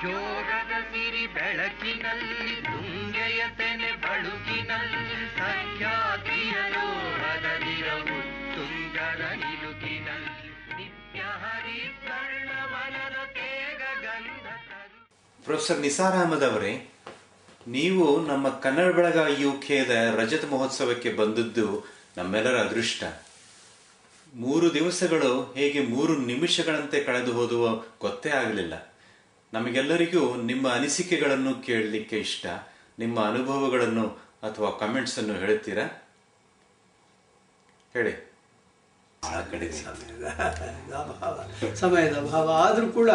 ಜೋಗದ ಸಿರಿ ಬೆಳಕಿನಲ್ಲಿ ತುಂಗೆಯ ತೆನೆ ಬಳುಕಿನಲ್ಲಿ ಸಖ್ಯಾದ್ರಿಯಲೋ ಹದರಿರವು ತುಂಗದ ನಿಲುಕಿನಲ್ಲಿ ನಿತ್ಯ ಹರಿದ್ವರ್ಣವನದ ತೇಗ ಗಂಧ. ಪ್ರೊಫೆಸರ್ ನಿಸಾರ್ ಅಹಮದ್ ಅವರೇ, ನೀವು ನಮ್ಮ ಕನ್ನಡ ಬಳಗ ಯುಕೆದ ರಜತ ಮಹೋತ್ಸವಕ್ಕೆ ಬಂದದ್ದು ನಮ್ಮೆಲ್ಲರ ಅದೃಷ್ಟ. 3 ದಿವಸಗಳು ಹೇಗೆ 3 ನಿಮಿಷಗಳಂತೆ ಕಳೆದು ಹೋದುವ ಗೊತ್ತೇ ಆಗಲಿಲ್ಲ. ನಮಗೆಲ್ಲರಿಗೂ ನಿಮ್ಮ ಅನಿಸಿಕೆಗಳನ್ನು ಕೇಳಲಿಕ್ಕೆ ಇಷ್ಟ. ನಿಮ್ಮ ಅನುಭವಗಳನ್ನು ಅಥವಾ ಕಮೆಂಟ್ಸ್ ಅನ್ನು ಹೇಳ್ತೀರಾ? ಹೇಳಿ. ಸಮಯದ ಅಭಾವ ಆದರೂ ಕೂಡ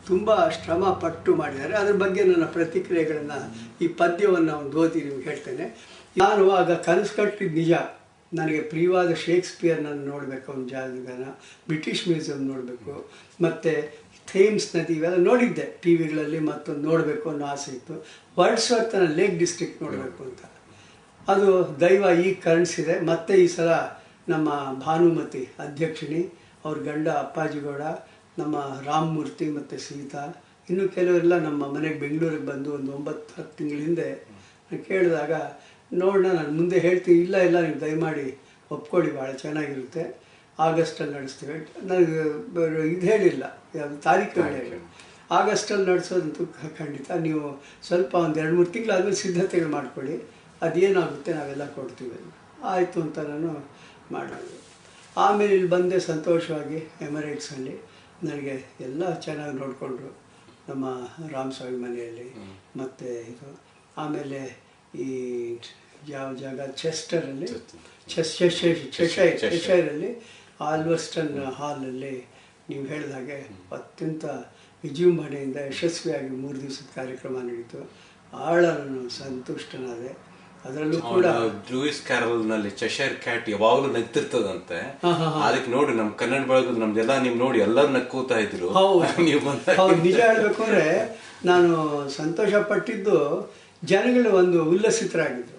ತುಂಬ ಶ್ರಮ ಪಟ್ಟು ಮಾಡಿದ್ದಾರೆ. ಅದ್ರ ಬಗ್ಗೆ ನನ್ನ ಪ್ರತಿಕ್ರಿಯೆಗಳನ್ನು ಈ ಪದ್ಯವನ್ನು ಒಂದು ಓದಿ ನಿಮ್ಗೆ ಹೇಳ್ತೇನೆ. ನಾನು ಆಗ ಕನಸು ಕಟ್ಟಿದ ನಿಜ. ನನಗೆ ಪ್ರಿಯವಾದ ಶೇಕ್ಸ್ಪಿಯರ್ನನ್ನು ನೋಡಬೇಕು, ಅವನ ಜಾದಗನ, ಬ್ರಿಟಿಷ್ ಮ್ಯೂಸಿಯಂ ನೋಡಬೇಕು, ಮತ್ತು ಥೇಮ್ಸ್ ನದಿ ಇವೆಲ್ಲ ನೋಡಿದ್ದೆ ಟಿ ವಿಗಳಲ್ಲಿ. ಮತ್ತೊಂದು ನೋಡಬೇಕು ಅನ್ನೋ ಆಸೆ ಇತ್ತು. ವರ್ಡ್ಸ್ವರ್ತನ ಲೇಕ್ ಡಿಸ್ಟ್ರಿಕ್ಟ್ ನೋಡಬೇಕು ಅಂತ. ಅದು ದೈವ ಈಗ ಕರುಣಿಸಿದೆ. ಮತ್ತೆ ಈ ಸಲ ನಮ್ಮ ಭಾನುಮತಿ ಅಧ್ಯಕ್ಷಿಣಿ, ಅವ್ರ ಗಂಡ ಅಪ್ಪಾಜಿಗೌಡ, ನಮ್ಮ ರಾಮಮೂರ್ತಿ ಮತ್ತು ಸೀತಾ, ಇನ್ನು ಕೆಲವರೆಲ್ಲ ನಮ್ಮ ಮನೆಗೆ ಬೆಂಗಳೂರಿಗೆ ಬಂದು ಒಂದು 9-10 ತಿಂಗಳ ಹಿಂದೆ ಕೇಳಿದಾಗ ನೋಡೋಣ, ನಾನು ಮುಂದೆ ಹೇಳ್ತೀನಿ, ಇಲ್ಲ ನೀವು ದಯಮಾಡಿ ಒಪ್ಕೊಳ್ಳಿ, ಭಾಳ ಚೆನ್ನಾಗಿರುತ್ತೆ, ಆಗಸ್ಟಲ್ಲಿ ನಡೆಸ್ತೀವಿ. ನನಗೆ ಇದು ಹೇಳಿಲ್ಲ, ಯಾವುದು ತಾರೀಕು ಹೇಳಿಲ್ಲ. ಆಗಸ್ಟಲ್ಲಿ ನಡೆಸೋದಂತೂ ಖಂಡಿತ. ನೀವು ಸ್ವಲ್ಪ ಒಂದು 2-3 ತಿಂಗಳಾದ್ಮೇಲೆ ಸಿದ್ಧತೆಗಳು ಮಾಡ್ಕೊಳ್ಳಿ, ಅದೇನಾಗುತ್ತೆ ನಾವೆಲ್ಲ ಕೊಡ್ತೀವಿ. ಆಯಿತು ಅಂತ ನಾನು ಮಾಡೋದು. ಆಮೇಲೆ ಇಲ್ಲಿ ಬಂದೆ ಸಂತೋಷವಾಗಿ. ಎಮರೇಟ್ಸಲ್ಲಿ ನನಗೆ ಎಲ್ಲ ಚೆನ್ನಾಗಿ ನೋಡಿಕೊಂಡ್ರು, ನಮ್ಮ ರಾಮಸ್ವಾಮಿ ಮನೆಯಲ್ಲಿ. ಮತ್ತು ಇದು ಆಮೇಲೆ ಈ ಯಾವ ಜಾಗ, ಚೆಸ್ಟರಲ್ಲಿ, ಚೆಶೈರಲ್ಲಿ ಆಲ್ವರ್ಸ್ಟನ್ ಹಾಲಲ್ಲಿ ನೀವು ಹೇಳಿದ ಹಾಗೆ ಅತ್ಯಂತ ವಿಜೃಂಭಣೆಯಿಂದ ಯಶಸ್ವಿಯಾಗಿ 3 ದಿವಸದ ಕಾರ್ಯಕ್ರಮ ನಡೀತು. ಭಾಳ ನಾನು ಸಂತುಷ್ಟನಾದೆ. ಅದರಲ್ಲೂ ಕೂಡ ಲೂಯಿಸ್ ಕ್ಯಾರಲ್ ನಲ್ಲಿ ಚೆಶೈರ್ ಕ್ಯಾಟ್ ಯಾವಾಗಲೂ ನಗ್ತಿರ್ತದಂತೆ. ಅದಕ್ಕೆ ನೋಡಿ ನಮ್ಮ ಕನ್ನಡ ಬಳಗದ ನಮ್ದೆಲ್ಲ ನೀವು ನೋಡಿ ಎಲ್ಲರೂ ನಕ್ಕೂತಾ ಇದ್ರು. ನಿಜ ಹೇಳ್ಬೇಕು ಅಂದ್ರೆ ನಾನು ಸಂತೋಷ ಪಟ್ಟಿದ್ದು ಜನಗಳು ಒಂದು ಉಲ್ಲಸಿತರಾಗಿದ್ರು.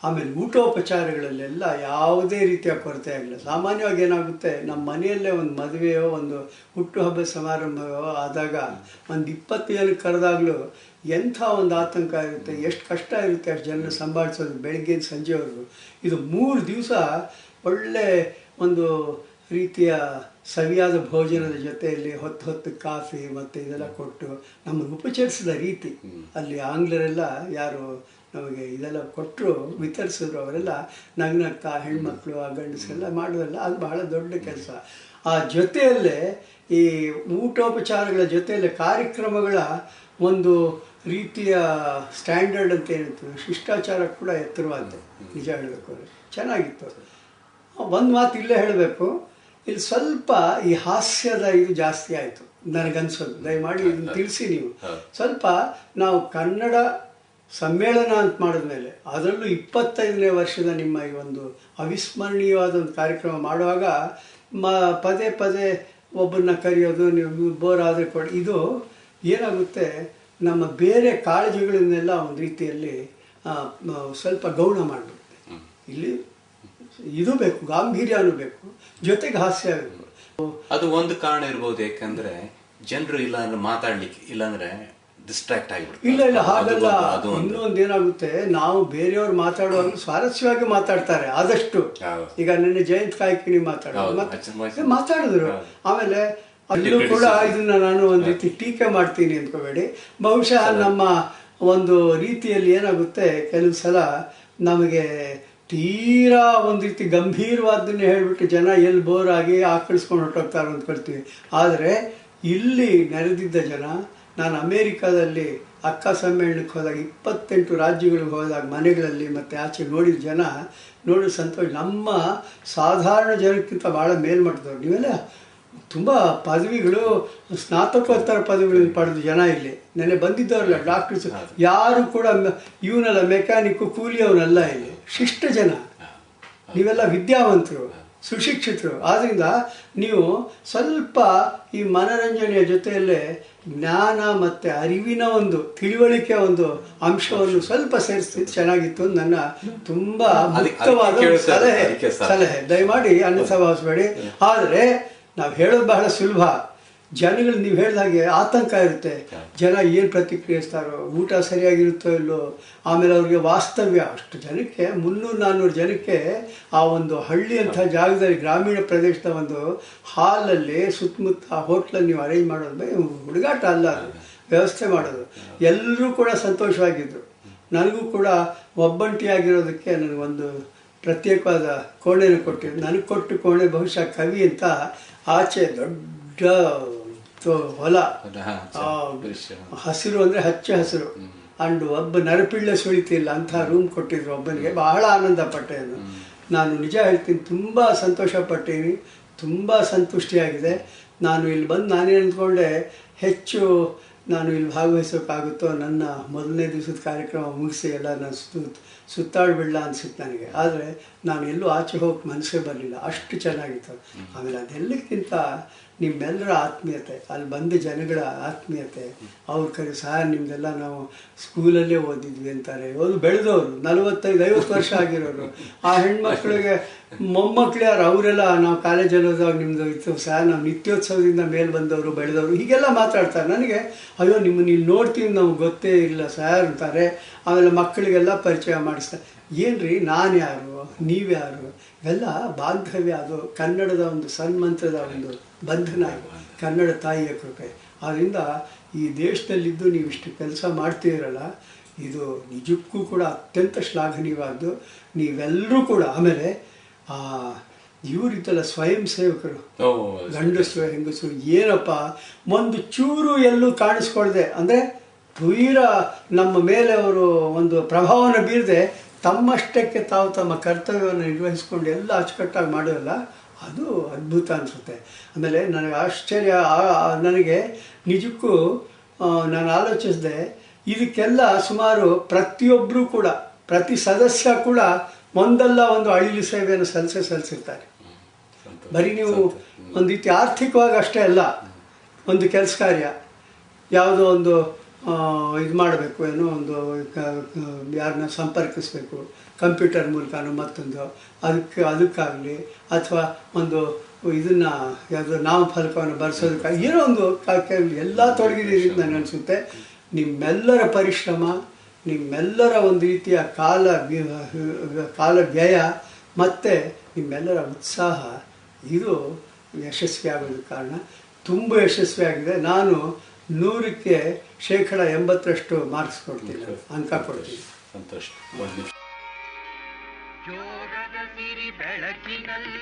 ಆಮೇಲೆ ಊಟೋಪಚಾರಗಳಲ್ಲೆಲ್ಲ ಯಾವುದೇ ರೀತಿಯ ಕೊರತೆ ಆಗಿಲ್ಲ. ಸಾಮಾನ್ಯವಾಗಿ ಏನಾಗುತ್ತೆ, ನಮ್ಮ ಮನೆಯಲ್ಲೇ ಒಂದು ಮದುವೆಯೋ ಒಂದು ಹುಟ್ಟುಹಬ್ಬ ಸಮಾರಂಭವೋ ಆದಾಗ ಒಂದು 20 ಜನಕ್ಕೆ ಕರೆದಾಗಲೂ ಎಂಥ ಒಂದು ಆತಂಕ ಇರುತ್ತೆ, ಎಷ್ಟು ಕಷ್ಟ ಇರುತ್ತೆ ಅಷ್ಟು ಜನ ಸಂಭಾಳಿಸೋದು ಬೆಳಗ್ಗೆ ಸಂಜೆವರೆಗೂ. ಇದು 3 ದಿವಸ ಒಳ್ಳೆ ಒಂದು ರೀತಿಯ ಸವಿಯಾದ ಭೋಜನದ ಜೊತೆಯಲ್ಲಿ ಹೊತ್ತು ಕಾಫಿ ಮತ್ತು ಇದೆಲ್ಲ ಕೊಟ್ಟು ನಮ್ಮನ್ನು ಉಪಚರಿಸಿದ ರೀತಿ. ಅಲ್ಲಿ ಆಂಗ್ಲರೆಲ್ಲ ಯಾರು ನಮಗೆ ಇದೆಲ್ಲ ಕೊಟ್ಟರು, ವಿತರಿಸಿದ್ರು, ಅವರೆಲ್ಲ ನಗ್ನಗ್ತಾ ಹೆಣ್ಮಕ್ಳು ಆ ಗಂಡಸರೆಲ್ಲ ಮಾಡೋದಲ್ಲ, ಅದು ಬಹಳ ದೊಡ್ಡ ಕೆಲಸ. ಆ ಜೊತೆಯಲ್ಲೇ ಈ ಊಟೋಪಚಾರಗಳ ಜೊತೆಯಲ್ಲೇ ಕಾರ್ಯಕ್ರಮಗಳ ಒಂದು ರೀತಿಯ ಸ್ಟ್ಯಾಂಡರ್ಡ್ ಅಂತ ಏನಿತ್ತು, ಶಿಷ್ಟಾಚಾರ ಕೂಡ ಎತ್ತರವಾದ್ದು. ನಿಜ ಹೇಳಬೇಕು ಅಂದರೆ ಚೆನ್ನಾಗಿತ್ತು. ಒಂದು ಮಾತು ಇಲ್ಲೇ ಹೇಳಬೇಕು, ಇಲ್ಲಿ ಸ್ವಲ್ಪ ಈ ಹಾಸ್ಯದ ಇದು ಜಾಸ್ತಿ ಆಯಿತು ನನಗನ್ಸೋದು. ದಯಮಾಡಿ ಇದನ್ನು ತಿಳಿಸಿ ನೀವು. ಸ್ವಲ್ಪ ನಾವು ಕನ್ನಡ ಸಮ್ಮೇಳನ ಅಂತ ಮಾಡಿದ್ಮೇಲೆ, ಅದರಲ್ಲೂ 25ನೇ ವರ್ಷದ ನಿಮ್ಮ ಈ ಒಂದು ಅವಿಸ್ಮರಣೀಯವಾದ ಒಂದು ಕಾರ್ಯಕ್ರಮ ಮಾಡುವಾಗ ಪದೇ ಪದೇ ಒಬ್ಬರನ್ನ ಕರೆಯೋದು, ನೀವು ಬೋರ್ ಆದರೆ ಕೊಡಿ, ಇದು ಏನಾಗುತ್ತೆ, ನಮ್ಮ ಬೇರೆ ಕಾಳಜಿಗಳನ್ನೆಲ್ಲ ಒಂದು ರೀತಿಯಲ್ಲಿ ಸ್ವಲ್ಪ ಗೌಣ ಮಾಡಿಬಿಡುತ್ತೆ. ಇಲ್ಲಿ ಇದು ಬೇಕು, ಗಾಂಭೀರ್ಯನೂ ಬೇಕು, ಜೊತೆಗೆ ಹಾಸ್ಯ ಬೇಕು. ಅದು ಒಂದು ಕಾರಣ ಇರ್ಬೋದು. ಯಾಕಂದ್ರೆ ಜನರು ಇಲ್ಲ ಅಂದ್ರೆ ಮಾತಾಡ್ಲಿಕ್ಕೆ, ಇಲ್ಲಾಂದ್ರೆ ಡಿಸ್ಟ್ರಾಕ್ಟ್ ಆಗಿಬಿಡ್ತಾರೆ. ಇಲ್ಲ ಹಾಗಲ್ಲ. ಇನ್ನೊಂದು ಏನಾಗುತ್ತೆ, ನಾವು ಬೇರೆಯವ್ರು ಮಾತಾಡುವಾಗ ಸ್ವಾರಸ್ಯವಾಗಿ ಮಾತಾಡ್ತಾರೆ ಆದಷ್ಟು. ಈಗ ನಿನ್ನೆ ಜಯಂತ್ ಕಾಯ್ಕಿಣಿ ಮಾತಾಡಿದ್ರು. ಆಮೇಲೆ ಅಲ್ಲೂ ಕೂಡ ಇದನ್ನ ನಾನು ಒಂದು ರೀತಿ ಟೀಕೆ ಮಾಡ್ತೀನಿ ಅಂದ್ಕೋಬೇಡಿ. ಬಹುಶಃ ನಮ್ಮ ಒಂದು ರೀತಿಯಲ್ಲಿ ಏನಾಗುತ್ತೆ, ಕೆಲವು ಸಲ ನಮಗೆ ತೀರಾ ಒಂದು ರೀತಿ ಗಂಭೀರವಾದನ್ನೇ ಹೇಳಿಬಿಟ್ಟು ಜನ ಎಲ್ಲಿ ಬೋರ್ ಆಗಿ ಆಕಳಿಸ್ಕೊಂಡು ಹೊರಟೋಗ್ತಾರೆ ಅಂದ್ಕೊಳ್ತೀವಿ. ಆದರೆ ಇಲ್ಲಿ ನೆರೆದಿದ್ದ ಜನ, ನಾನು ಅಮೇರಿಕಾದಲ್ಲಿ ಅಕ್ಕ ಸಮ್ಮೇಳನಕ್ಕೆ ಹೋದಾಗ 28 ರಾಜ್ಯಗಳಿಗೆ ಹೋದಾಗ ಮನೆಗಳಲ್ಲಿ ಮತ್ತು ಆಚೆ ನೋಡಿದ ಜನ ನೋಡಿ ಸಂತೋಷ. ನಮ್ಮ ಸಾಧಾರಣ ಜನಕ್ಕಿಂತ ಭಾಳ ಮೇಲ್ಮಟ್ಟದವ್ರು. ನೀವೆಲ್ಲ ತುಂಬ ಪದವಿಗಳು, ಸ್ನಾತಕೋತ್ತರ ಪದವಿಗಳನ್ನು ಪಡೆದ ಜನ ಇಲ್ಲಿ ನೆನೆ ಬಂದಿದ್ದವರಲ್ಲ. ಡಾಕ್ಟರ್ಸ್ ಯಾರು ಕೂಡ ಇವನಲ್ಲ, ಮೆಕ್ಯಾನಿಕ್ಕು ಕೂಲಿಯವನಲ್ಲ. ಇಲ್ಲಿ ಶಿಷ್ಟ ಜನ, ನೀವೆಲ್ಲ ವಿದ್ಯಾವಂತರು, ಸುಶಿಕ್ಷಿತರು. ಆದ್ದರಿಂದ ನೀವು ಸ್ವಲ್ಪ ಈ ಮನರಂಜನೆಯ ಜೊತೆಯಲ್ಲೇ ಜ್ಞಾನ ಮತ್ತು ಅರಿವಿನ ಒಂದು ತಿಳುವಳಿಕೆ ಒಂದು ಅಂಶವನ್ನು ಸ್ವಲ್ಪ ಸೇರಿಸ್ತಿದ್ದು ಚೆನ್ನಾಗಿತ್ತು. ನನ್ನ ತುಂಬ ಮುಕ್ತವಾದ ಸಲಹೆ. ದಯಮಾಡಿ ಅನ್ನಿಸಭಾವಿಸಬೇಡಿ. ಆದರೆ ನಾವು ಹೇಳೋದು ಬಹಳ ಸುಲಭ. ಜನಗಳು ನೀವು ಹೇಳಿದ ಹಾಗೆ ಆತಂಕ ಇರುತ್ತೆ. ಜನ ಏನು ಪ್ರತಿಕ್ರಿಯಿಸ್ತಾರೋ, ಊಟ ಸರಿಯಾಗಿರುತ್ತೋ ಇಲ್ಲೋ, ಆಮೇಲೆ ಅವ್ರಿಗೆ ವಾಸ್ತವ್ಯ ಅಷ್ಟು ಜನಕ್ಕೆ 300-400 ಜನಕ್ಕೆ ಆ ಒಂದು ಹಳ್ಳಿ ಅಂಥ ಜಾಗದಲ್ಲಿ ಗ್ರಾಮೀಣ ಪ್ರದೇಶದ ಒಂದು ಹಾಲಲ್ಲಿ ಸುತ್ತಮುತ್ತ ಹೋಟ್ಲಲ್ಲಿ ನೀವು ಅರೇಂಜ್ ಮಾಡೋದು ಹುಡುಗಾಟ ಅಲ್ಲ, ಅದು ವ್ಯವಸ್ಥೆ ಮಾಡೋದು. ಎಲ್ಲರೂ ಕೂಡ ಸಂತೋಷವಾಗಿದ್ದರು. ನನಗೂ ಕೂಡ ಒಬ್ಬಂಟಿಯಾಗಿರೋದಕ್ಕೆ ನನಗೊಂದು ಪ್ರತ್ಯೇಕವಾದ ಕೋಣೆನ ಕೊಟ್ಟಿದ್ದು. ನನಗೆ ಕೊಟ್ಟು ಕೋಣೆ ಬಹುಶಃ ಕವಿ ಅಂತ ಆಚೆ ದೊಡ್ಡ ಹೊಲ, ಹಸಿರು ಅಂದರೆ ಹಚ್ಚ ಹಸಿರು, ಅಂಡ್ ಒಬ್ಬ ನರಪಿಳ್ಳೆ ಸುಳಿತಿಲ್ಲ ಅಂಥ ರೂಮ್ ಕೊಟ್ಟಿದ್ರು ಒಬ್ಬನಿಗೆ. ಬಹಳ ಆನಂದ ಪಟ್ಟೆ. ನಾನು ನಿಜ ಹೇಳ್ತೀನಿ, ತುಂಬ ಸಂತೋಷಪಟ್ಟೀನಿ, ತುಂಬ ಸಂತುಷ್ಟಿಯಾಗಿದೆ. ನಾನು ಇಲ್ಲಿ ಬಂದು ನಾನೇನು ಅಂದ್ಕೊಂಡೆ, ಹೆಚ್ಚು ನಾನು ಇಲ್ಲಿ ಭಾಗವಹಿಸೋಕ್ಕಾಗುತ್ತೋ, ನನ್ನ ಮೊದಲನೇ ದಿವಸದ ಕಾರ್ಯಕ್ರಮ ಮುಗಿಸಿ ಎಲ್ಲ ನಾನು ಸುತ್ತಾಡ್ಬಿಡಲ್ಲ ಅನಿಸುತ್ತೆ ನನಗೆ. ಆದರೆ ನಾನು ಎಲ್ಲೂ ಆಚೆ ಹೋಗಿ ಮನಸ್ಸೇ ಬರಲಿಲ್ಲ, ಅಷ್ಟು ಚೆನ್ನಾಗಿತ್ತು. ಆಮೇಲೆ ಅದೆಲ್ಲಕ್ಕಿಂತ ನಿಮ್ಮೆಲ್ಲರ ಆತ್ಮೀಯತೆ, ಅಲ್ಲಿ ಬಂದ ಜನಗಳ ಆತ್ಮೀಯತೆ, ಅವ್ರ ಕಡೆ ಸಹ ನಿಮ್ಮದೆಲ್ಲ ನಾವು ಸ್ಕೂಲಲ್ಲೇ ಓದಿದ್ವಿ ಅಂತಾರೆ, ಓದು ಬೆಳೆದವರು 45-50 ವರ್ಷ ಆಗಿರೋರು. ಆ ಹೆಣ್ಮಕ್ಳಿಗೆ ಮೊಮ್ಮಕ್ಳು ಯಾರು, ಅವರೆಲ್ಲ ನಾವು ಕಾಲೇಜಲ್ಲಿ ಹೋದಾಗ ನಿಮ್ಮದು ಇತ್ತು ಸಹ, ನಾವು ನಿತ್ಯೋತ್ಸವದಿಂದ ಮೇಲೆ ಬಂದವರು ಬೆಳೆದವರು ಹೀಗೆಲ್ಲ ಮಾತಾಡ್ತಾರೆ. ನನಗೆ ಅಯ್ಯೋ ನಿಮ್ಮನ್ನು ಇಲ್ಲಿ ನೋಡ್ತೀವಿ, ನಮ್ಗೆ ಗೊತ್ತೇ ಇಲ್ಲ ಸರ್ ಅಂತಾರೆ. ಆಮೇಲೆ ಮಕ್ಕಳಿಗೆಲ್ಲ ಪರಿಚಯ ಮಾಡಿಸ್ತಾರೆ. ಏನು ರೀ, ನಾನು ಯಾರು, ನೀವ್ಯಾರು, ಇವೆಲ್ಲ ಬಾಂಧವ್ಯ. ಅದು ಕನ್ನಡದ ಒಂದು ಸನ್ಮಂತ್ರದ ಒಂದು ಬಂಧನ, ಕನ್ನಡ ತಾಯಿಯ ಕೃಪೆ. ಆದ್ದರಿಂದ ಈ ದೇಶದಲ್ಲಿದ್ದು ನೀವು ಇಷ್ಟು ಕೆಲಸ ಮಾಡ್ತೀರಲ್ಲ, ಇದು ನಿಜಕ್ಕೂ ಕೂಡ ಅತ್ಯಂತ ಶ್ಲಾಘನೀಯವಾದ್ದು. ನೀವೆಲ್ಲರೂ ಕೂಡ ಆಮೇಲೆ ಇವರಿದ್ದಲ್ಲ ಸ್ವಯಂ ಸೇವಕರು, ಗಂಡಸರು ಹೆಂಗಸರು, ಏನಪ್ಪ ಒಂದು ಚೂರು ಎಲ್ಲೂ ಕಾಣಿಸ್ಕೊಳ್ದೆ, ಅಂದರೆ ತೀರ ನಮ್ಮ ಮೇಲೆ ಅವರು ಒಂದು ಪ್ರಭಾವನ ಬೀರದೆ ತಮ್ಮಷ್ಟಕ್ಕೆ ತಾವು ತಮ್ಮ ಕರ್ತವ್ಯವನ್ನು ನಿರ್ವಹಿಸ್ಕೊಂಡು ಎಲ್ಲ ಅಚ್ಚುಕಟ್ಟಾಗಿ ಮಾಡೋಲ್ಲ, ಅದು ಅದ್ಭುತ ಅನಿಸುತ್ತೆ. ಆಮೇಲೆ ನನಗೆ ಆಶ್ಚರ್ಯ, ನನಗೆ ನಿಜಕ್ಕೂ ನಾನು ಆಲೋಚಿಸಿದೆ, ಇದಕ್ಕೆಲ್ಲ ಸುಮಾರು ಪ್ರತಿಯೊಬ್ಬರೂ ಕೂಡ, ಪ್ರತಿ ಸದಸ್ಯ ಕೂಡ ಒಂದಲ್ಲ ಒಂದು ಅಳಿಲು ಸೇವೆಯನ್ನು ಸಲ್ಲಿಸಿರ್ತಾರೆ. ಬರೀ ನೀವು ಒಂದು ರೀತಿ ಆರ್ಥಿಕವಾಗಿ ಅಷ್ಟೇ ಅಲ್ಲ, ಒಂದು ಕೆಲಸ ಕಾರ್ಯ ಯಾವುದೋ ಒಂದು ಇದು ಮಾಡಬೇಕು, ಏನೋ ಒಂದು ಯಾರನ್ನ ಸಂಪರ್ಕಿಸಬೇಕು ಕಂಪ್ಯೂಟರ್ ಮೂಲಕನೋ ಮತ್ತೊಂದು, ಅದಕ್ಕಾಗಲಿ ಅಥವಾ ಒಂದು ಇದನ್ನು ಯಾವುದೋ ನಾಮಫಲಕವನ್ನು ಬರೆಸೋದಕ್ಕಾಗಿ ಏನೋ ಒಂದು ಎಲ್ಲ ತೊಡಗಿದ್ದೀರಿ ಅಂತ ನನಗನ್ಸುತ್ತೆ. ನಿಮ್ಮೆಲ್ಲರ ಪರಿಶ್ರಮ, ನಿಮ್ಮೆಲ್ಲರ ಒಂದು ರೀತಿಯ ಕಾಲ ವ್ಯಯ ಮತ್ತು ನಿಮ್ಮೆಲ್ಲರ ಉತ್ಸಾಹ, ಇದು ಯಶಸ್ವಿಯಾಗೋದಕ್ಕೆ ಕಾರಣ. ತುಂಬ ಯಶಸ್ವಿಯಾಗಿದೆ. ನಾನು 100ಕ್ಕೆ 80% ಮಾರ್ಕ್ಸ್ ಕೊಡ್ತೀನಿ, ಅಂಕ ಕೊಡ್ತೀನಿ. ಸಂತೋಷ. ಯೋಗದ ಸಿರಿ ಬೆಳಕಿನಲ್ಲಿ